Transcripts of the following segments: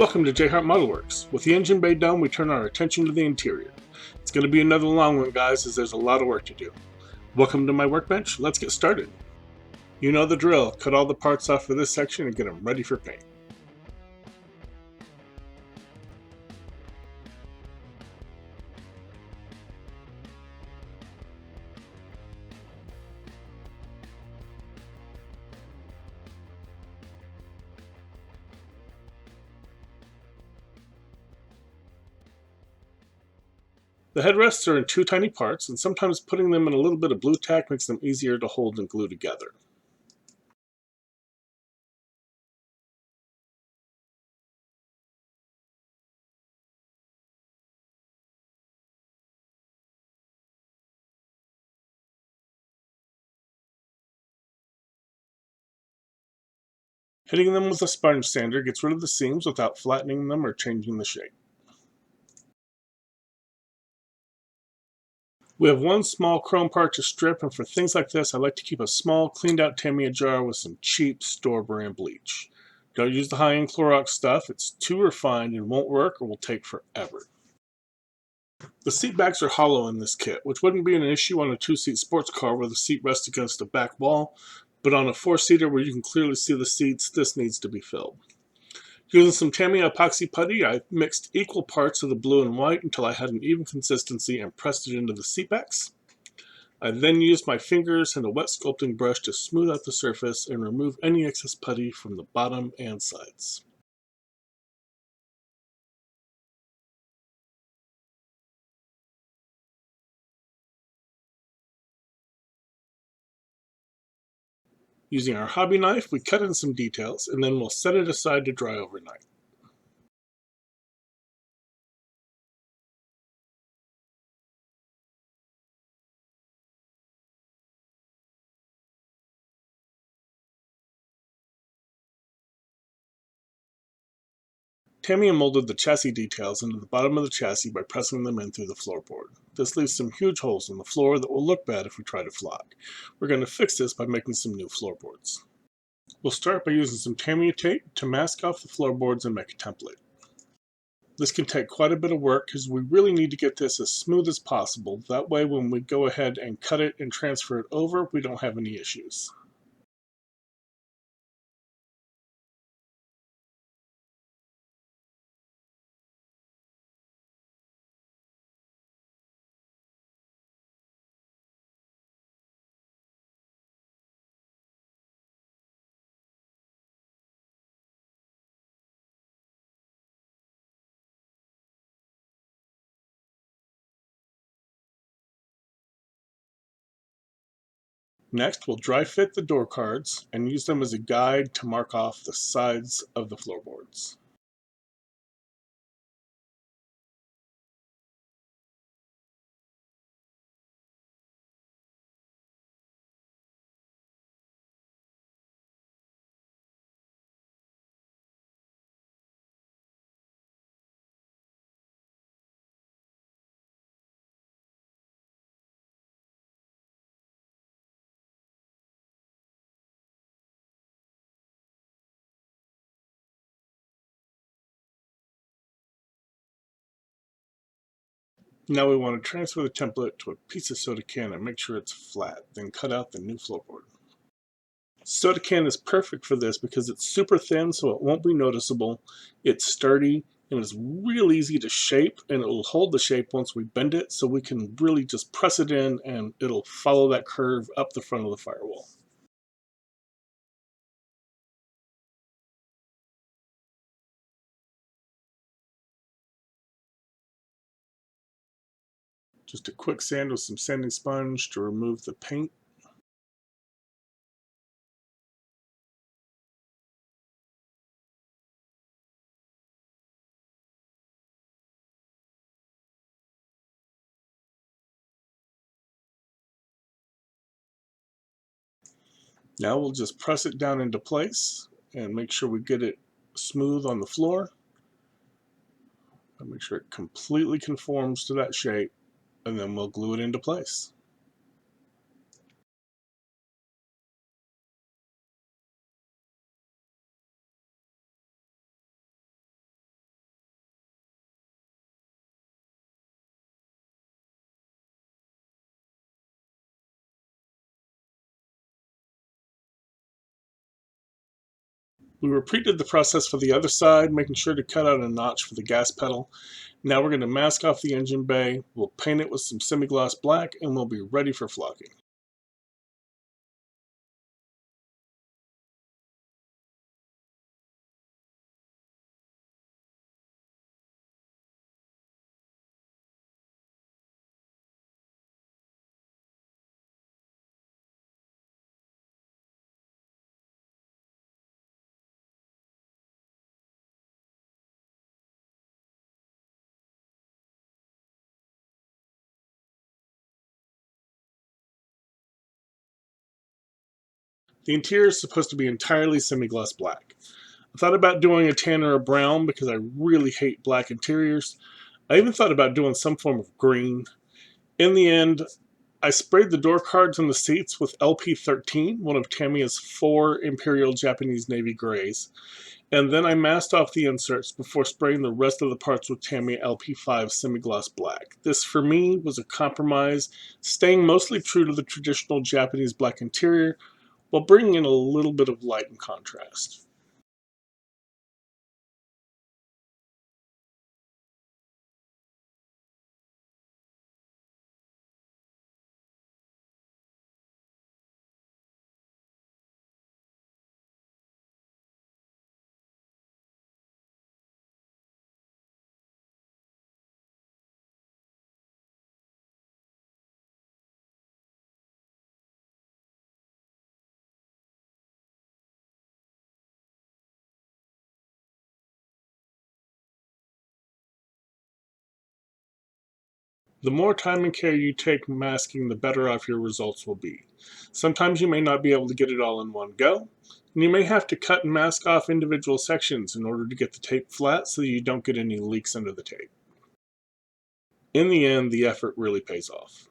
Welcome to Jhart Modelworks. With the engine bay done, we turn our attention to the interior. It's going to be another long one, guys, as there's a lot of work to do. Welcome to my workbench. Let's get started. You know the drill. Cut all the parts off for this section and get them ready for paint. The headrests are in two tiny parts, and sometimes putting them in a little bit of blue tack makes them easier to hold and glue together. Hitting them with a sponge sander gets rid of the seams without flattening them or changing the shape. We have one small chrome part to strip, and for things like this, I like to keep a small, cleaned out Tamiya jar with some cheap store brand bleach. Don't use the high-end Clorox stuff, it's too refined and won't work or will take forever. The seat backs are hollow in this kit, which wouldn't be an issue on a two-seat sports car where the seat rests against a back wall, but on a four-seater where you can clearly see the seats, this needs to be filled. Using some Tamiya epoxy putty, I mixed equal parts of the blue and white until I had an even consistency and pressed it into the seat backs. I then used my fingers and a wet sculpting brush to smooth out the surface and remove any excess putty from the bottom and sides. Using our hobby knife, we cut in some details and then we'll set it aside to dry overnight. Tamiya molded the chassis details into the bottom of the chassis by pressing them in through the floorboard. This leaves some huge holes in the floor that will look bad if we try to flock. We're going to fix this by making some new floorboards. We'll start by using some Tamiya tape to mask off the floorboards and make a template. This can take quite a bit of work because we really need to get this as smooth as possible. That way when we go ahead and cut it and transfer it over, we don't have any issues. Next, we'll dry fit the door cards and use them as a guide to mark off the sides of the floorboards. Now we want to transfer the template to a piece of soda can and make sure it's flat, then cut out the new floorboard. Soda can is perfect for this because it's super thin so it won't be noticeable, it's sturdy, and it's real easy to shape, and it will hold the shape once we bend it, so we can really just press it in and it'll follow that curve up the front of the firewall. Just a quick sand with some sanding sponge to remove the paint. Now we'll just press it down into place and make sure we get it smooth on the floor. And make sure it completely conforms to that shape, and then we'll glue it into place. We repeated the process for the other side, making sure to cut out a notch for the gas pedal. Now we're going to mask off the engine bay, we'll paint it with some semi-gloss black, and we'll be ready for flocking. The interior is supposed to be entirely semi-gloss black. I thought about doing a tan or a brown because I really hate black interiors. I even thought about doing some form of green. In the end, I sprayed the door cards on the seats with LP13, one of Tamiya's 4 Imperial Japanese Navy grays, and then I masked off the inserts before spraying the rest of the parts with Tamiya LP5 semi-gloss black. This, for me, was a compromise, staying mostly true to the traditional Japanese black interior, while bringing in a little bit of light and contrast. The more time and care you take masking, the better off your results will be. Sometimes you may not be able to get it all in one go, and you may have to cut and mask off individual sections in order to get the tape flat so you don't get any leaks under the tape. In the end, the effort really pays off.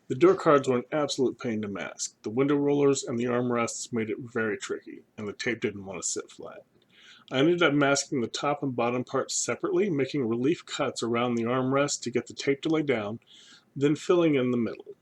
The door cards were an absolute pain to mask. The window rollers and the armrests made it very tricky, and the tape didn't want to sit flat. I ended up masking the top and bottom parts separately, making relief cuts around the armrest to get the tape to lay down, then filling in the middle.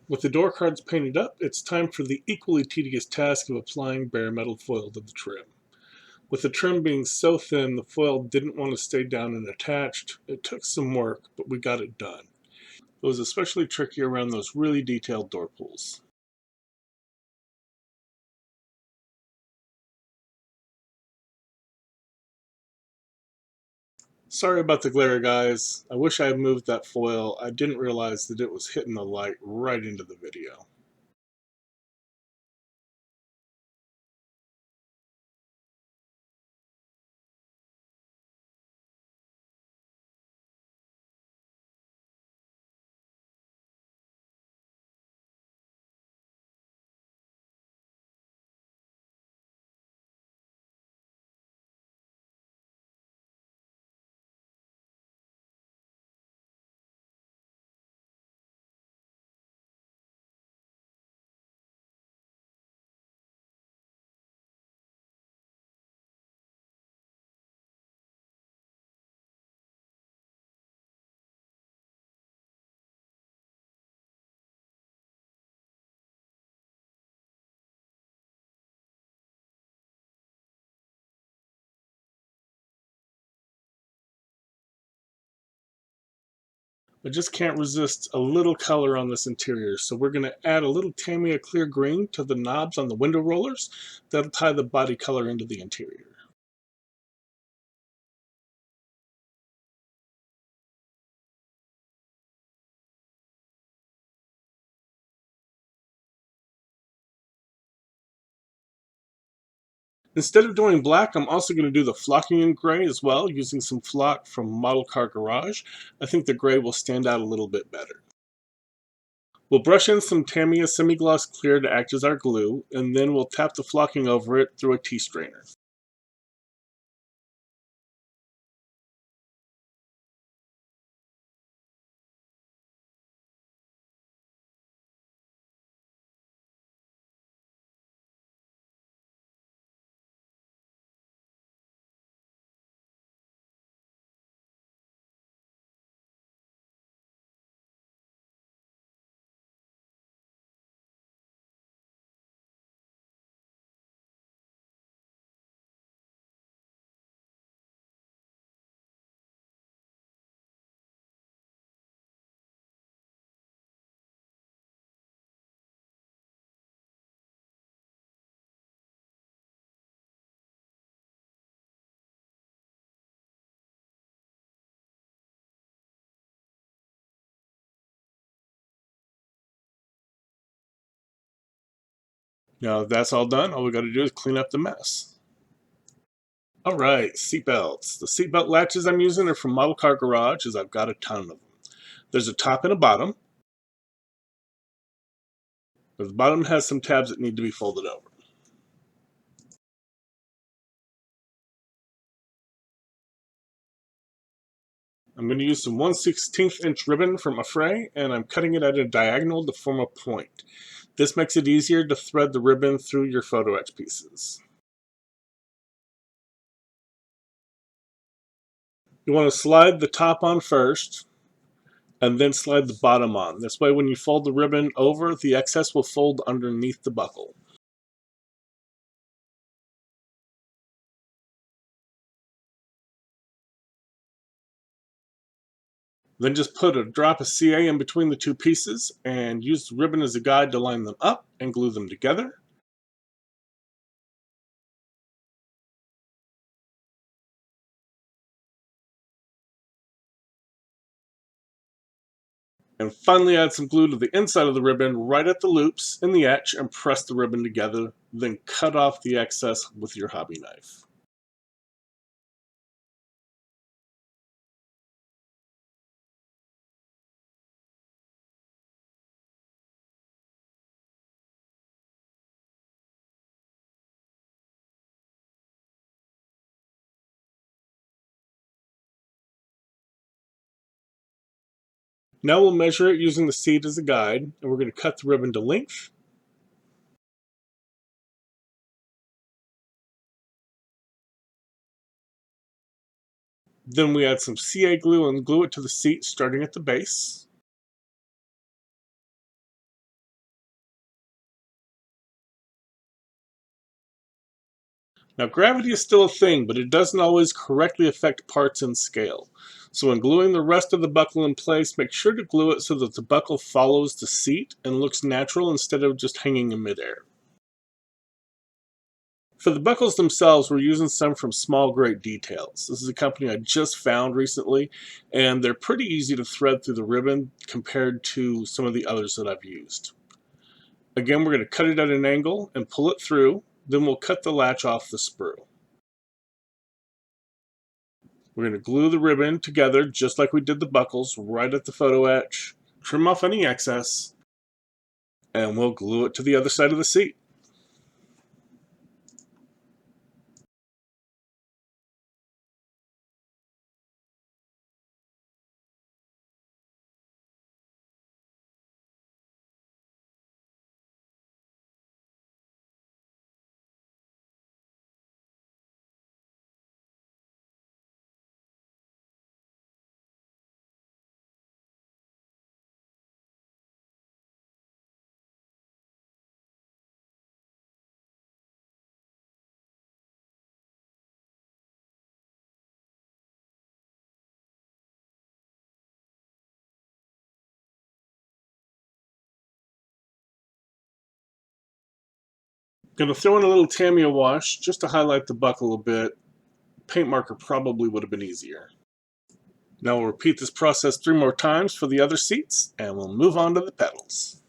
With the door cards painted up, it's time for the equally tedious task of applying bare metal foil to the trim. With the trim being so thin, the foil didn't want to stay down and attached. It took some work, but we got it done. It was especially tricky around those really detailed door pulls. Sorry about the glare, guys. I wish I had moved that foil. I didn't realize that it was hitting the light right into the video. I just can't resist a little color on this interior, so we're going to add a little Tamiya clear green to the knobs on the window rollers. That'll tie the body color into the interior. Instead of doing black, I'm also going to do the flocking in gray as well, using some flock from Model Car Garage. I think the gray will stand out a little bit better. We'll brush in some Tamiya semi-gloss clear to act as our glue, and then we'll tap the flocking over it through a tea strainer. Now that's all done, all we got to do is clean up the mess. All right, seatbelts. The seatbelt latches I'm using are from Model Car Garage, as I've got a ton of them. There's a top and a bottom. The bottom has some tabs that need to be folded over. I'm going to use some 1/16 inch ribbon from a fray, and I'm cutting it at a diagonal to form a point. This makes it easier to thread the ribbon through your photo etch pieces. You want to slide the top on first, and then slide the bottom on. This way when you fold the ribbon over, the excess will fold underneath the buckle. Then just put a drop of CA in between the two pieces and use the ribbon as a guide to line them up and glue them together. And finally add some glue to the inside of the ribbon right at the loops in the etch and press the ribbon together, then cut off the excess with your hobby knife. Now we'll measure it using the seat as a guide, and we're going to cut the ribbon to length. Then we add some CA glue and glue it to the seat starting at the base. Now gravity is still a thing, but it doesn't always correctly affect parts in scale. So when gluing the rest of the buckle in place, make sure to glue it so that the buckle follows the seat and looks natural instead of just hanging in midair. For the buckles themselves, we're using some from Small Great Details. This is a company I just found recently, and they're pretty easy to thread through the ribbon compared to some of the others that I've used. Again, we're going to cut it at an angle and pull it through, then we'll cut the latch off the sprue. We're going to glue the ribbon together just like we did the buckles right at the photo etch, trim off any excess, and we'll glue it to the other side of the seat. Going to throw in a little Tamiya wash just to highlight the buckle a bit. Paint marker probably would have been easier. Now we'll repeat this process 3 more times for the other seats, and we'll move on to the pedals.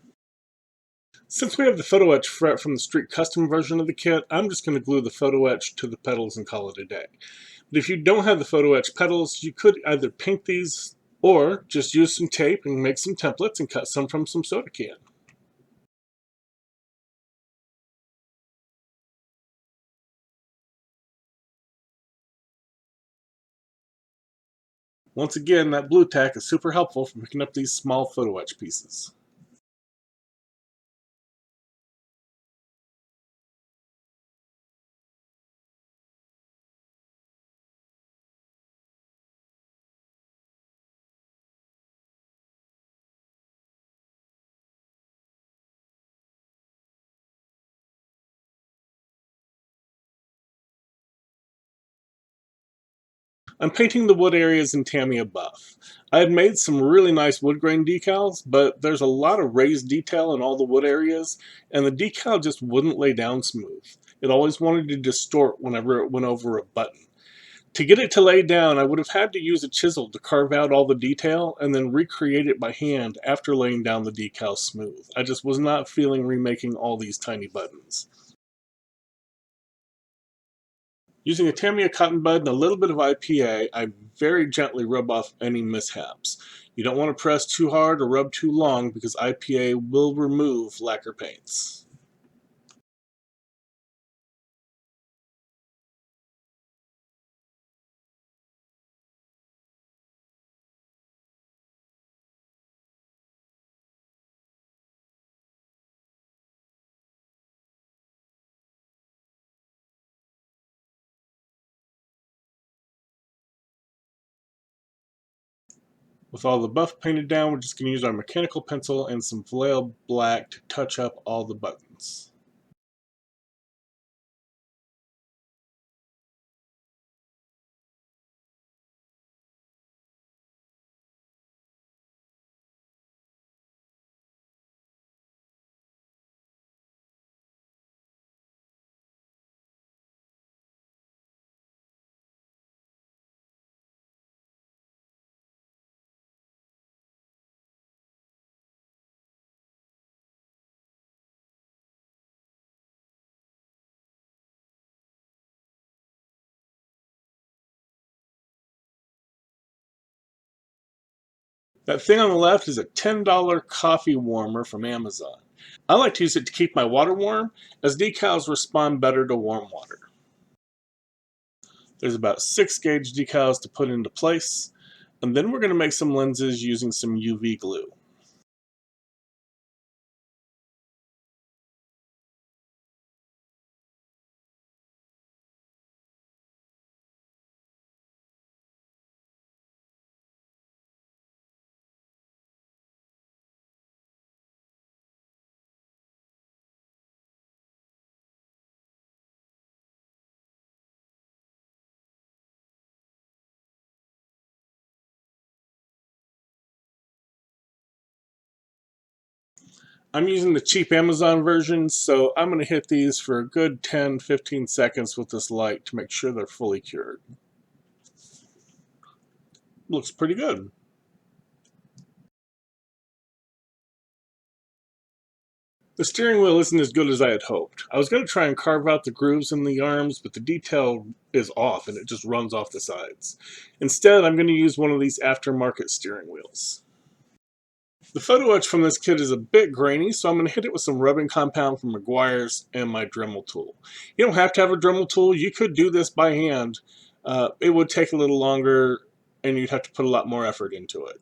Since we have the photo etch fret from the street custom version of the kit, I'm just going to glue the photo etch to the pedals and call it a day. But if you don't have the photo etch pedals, you could either paint these or just use some tape and make some templates and cut some from some soda can. Once again, that blue tack is super helpful for picking up these small photo etch pieces. I'm painting the wood areas in Tamiya buff. I had made some really nice wood grain decals, but there's a lot of raised detail in all the wood areas, and the decal just wouldn't lay down smooth. It always wanted to distort whenever it went over a button. To get it to lay down, I would have had to use a chisel to carve out all the detail and then recreate it by hand after laying down the decal smooth. I just was not feeling remaking all these tiny buttons. Using a Tamiya cotton bud and a little bit of IPA, I very gently rub off any mishaps. You don't want to press too hard or rub too long because IPA will remove lacquer paints. With all the buff painted down, we're just going to use our mechanical pencil and some Vallejo black to touch up all the buttons. That thing on the left is a $10 coffee warmer from Amazon. I like to use it to keep my water warm, as decals respond better to warm water. There's about 6 gauge decals to put into place, and then we're going to make some lenses using some UV glue. I'm using the cheap Amazon version, so I'm going to hit these for a good 10-15 seconds with this light to make sure they're fully cured. Looks pretty good. The steering wheel isn't as good as I had hoped. I was going to try and carve out the grooves in the arms, but the detail is off and it just runs off the sides. Instead, I'm going to use one of these aftermarket steering wheels. The photo etch from this kit is a bit grainy, so I'm going to hit it with some rubbing compound from Meguiar's and my Dremel tool. You don't have to have a Dremel tool. You could do this by hand. It would take a little longer, and you'd have to put a lot more effort into it.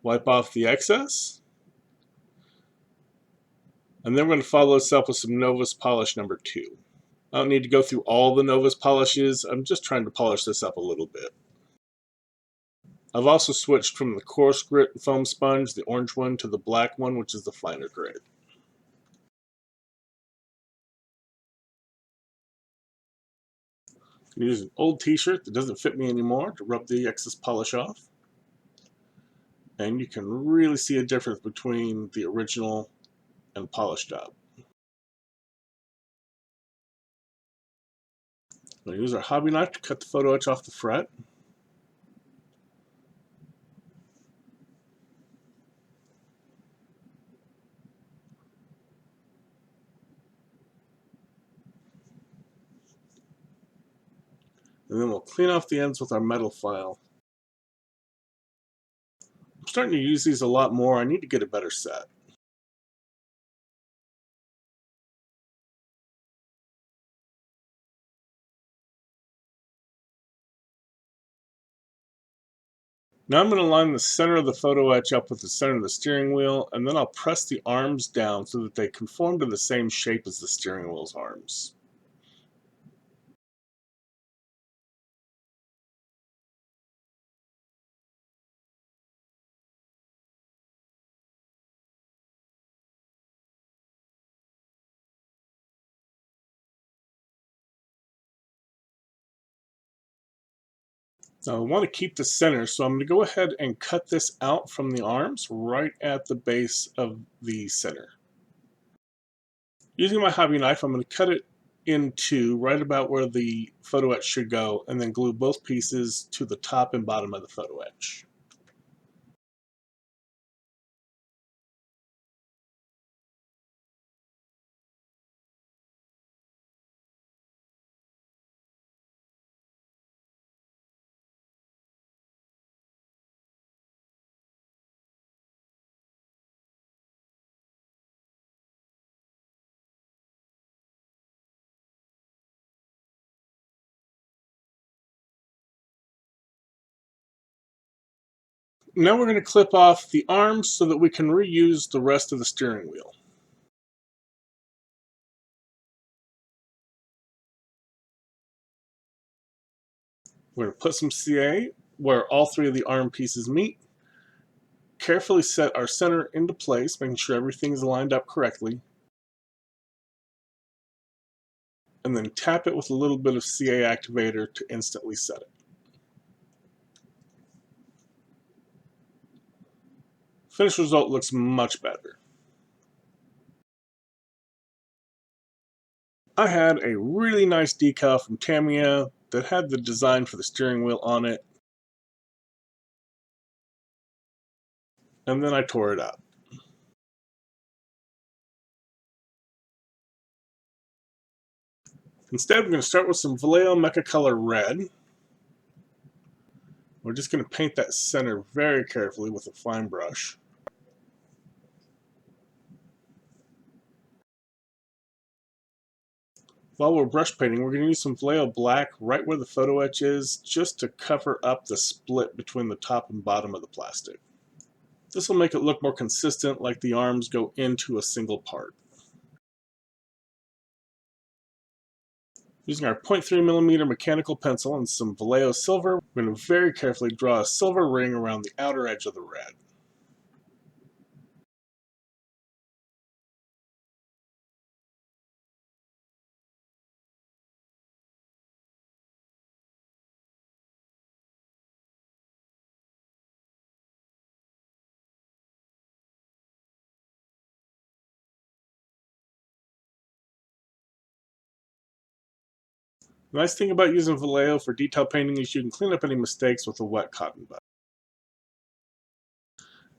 Wipe off the excess, and then we're going to follow this up with some Novus polish number 2. I don't need to go through all the Novus polishes. I'm just trying to polish this up a little bit. I've also switched from the coarse grit foam sponge, the orange one, to the black one, which is the finer grit. I'm using an old t-shirt that doesn't fit me anymore to rub the excess polish off. And you can really see a difference between the original and polished up. I'm going to use our hobby knife to cut the photo etch off the fret. And then we'll clean off the ends with our metal file. I'm starting to use these a lot more. I need to get a better set. Now I'm going to line the center of the photo etch up with the center of the steering wheel, and then I'll press the arms down so that they conform to the same shape as the steering wheel's arms. Now I want to keep the center, so I'm going to go ahead and cut this out from the arms right at the base of the center. Using my hobby knife, I'm going to cut it in two right about where the photo etch should go, and then glue both pieces to the top and bottom of the photo etch. Now we're going to clip off the arms so that we can reuse the rest of the steering wheel. We're going to put some CA where all three of the arm pieces meet. Carefully set our center into place, making sure everything is lined up correctly. And then tap it with a little bit of CA activator to instantly set it. Finished result looks much better. I had a really nice decal from Tamiya that had the design for the steering wheel on it, and then I tore it up. Instead, we're going to start with some Vallejo Mecha Color Red. We're just going to paint that center very carefully with a fine brush. While we're brush painting, we're going to use some Vallejo Black right where the photo etch is, just to cover up the split between the top and bottom of the plastic. This will make it look more consistent, like the arms go into a single part. Using our 0.3mm mechanical pencil and some Vallejo silver, we're going to very carefully draw a silver ring around the outer edge of the red. The nice thing about using Vallejo for detail painting is you can clean up any mistakes with a wet cotton bud.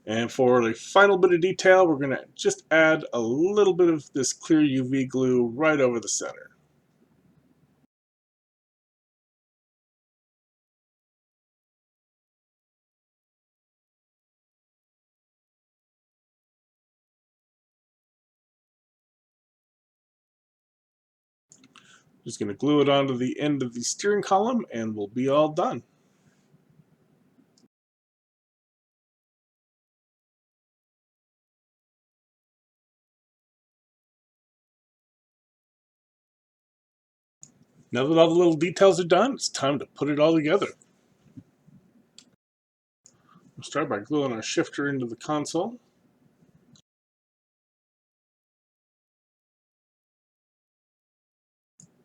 And for the final bit of detail, we're going to just add a little bit of this clear UV glue right over the center. Just going to glue it onto the end of the steering column and we'll be all done. Now that all the little details are done, it's time to put it all together. We'll start by gluing our shifter into the console.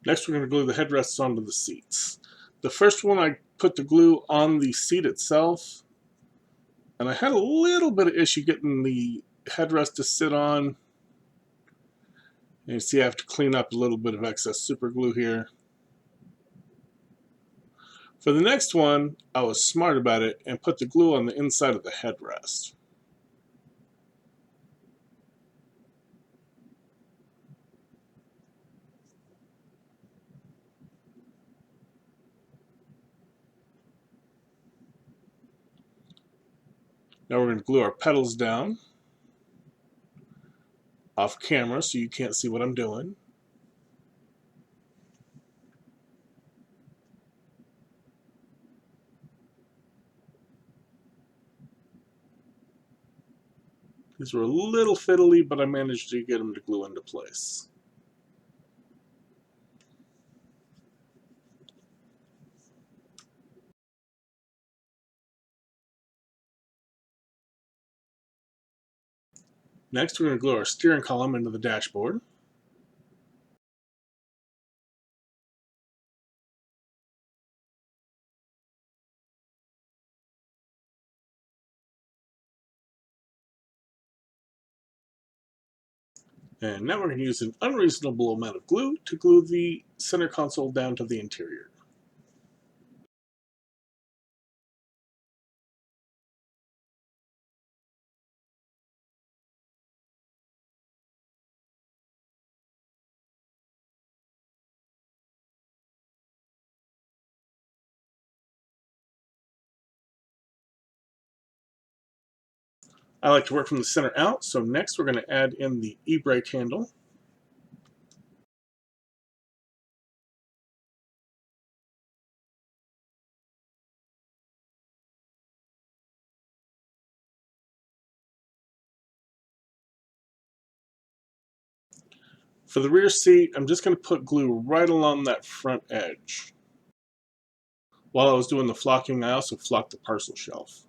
Next, we're going to glue the headrests onto the seats. The first one, I put the glue on the seat itself, and I had a little bit of issue getting the headrest to sit on. And you see I have to clean up a little bit of excess super glue here. For the next one, I was smart about it and put the glue on the inside of the headrest. Now we're going to glue our pedals down off camera so you can't see what I'm doing. These were a little fiddly, but I managed to get them to glue into place. Next, we're going to glue our steering column into the dashboard. And now we're going to use an unreasonable amount of glue to glue the center console down to the interior. I like to work from the center out, so next we're going to add in the e-brake handle. For the rear seat, I'm just going to put glue right along that front edge. While I was doing the flocking, I also flocked the parcel shelf.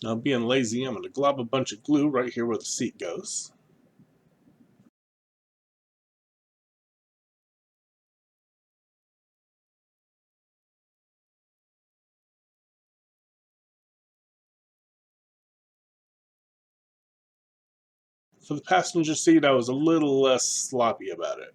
Now, being lazy, I'm going to glob a bunch of glue right here where the seat goes. For the passenger seat, I was a little less sloppy about it.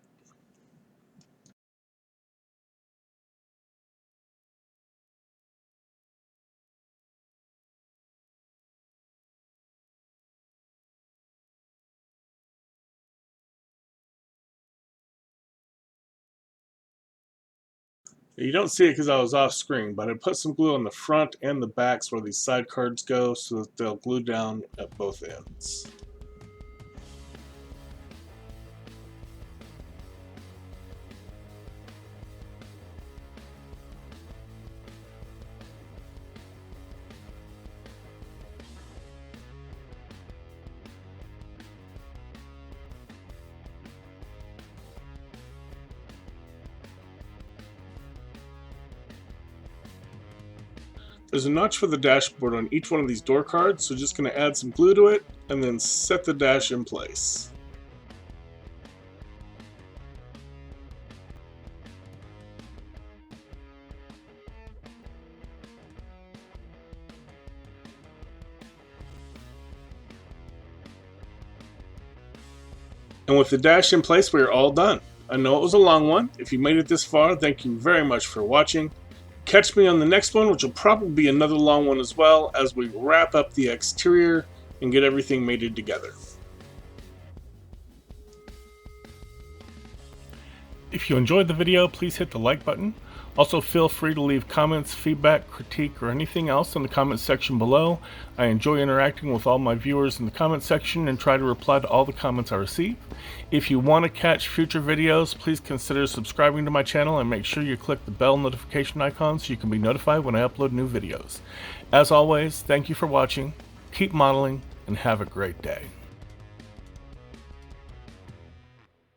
You don't see it because I was off screen, but I put some glue on the front and the backs where these side cards go so that they'll glue down at both ends. There's a notch for the dashboard on each one of these door cards, so just going to add some glue to it and then set the dash in place. And with the dash in place, we are all done. I know it was a long one. If you made it this far, thank you very much for watching. Catch me on the next one, which will probably be another long one as well, as we wrap up the exterior and get everything mated together. If you enjoyed the video, please hit the like button. Also, feel free to leave comments, feedback, critique, or anything else in the comment section below. I enjoy interacting with all my viewers in the comment section and try to reply to all the comments I receive. If you want to catch future videos, please consider subscribing to my channel and make sure you click the bell notification icon so you can be notified when I upload new videos. As always, thank you for watching, keep modeling, and have a great day.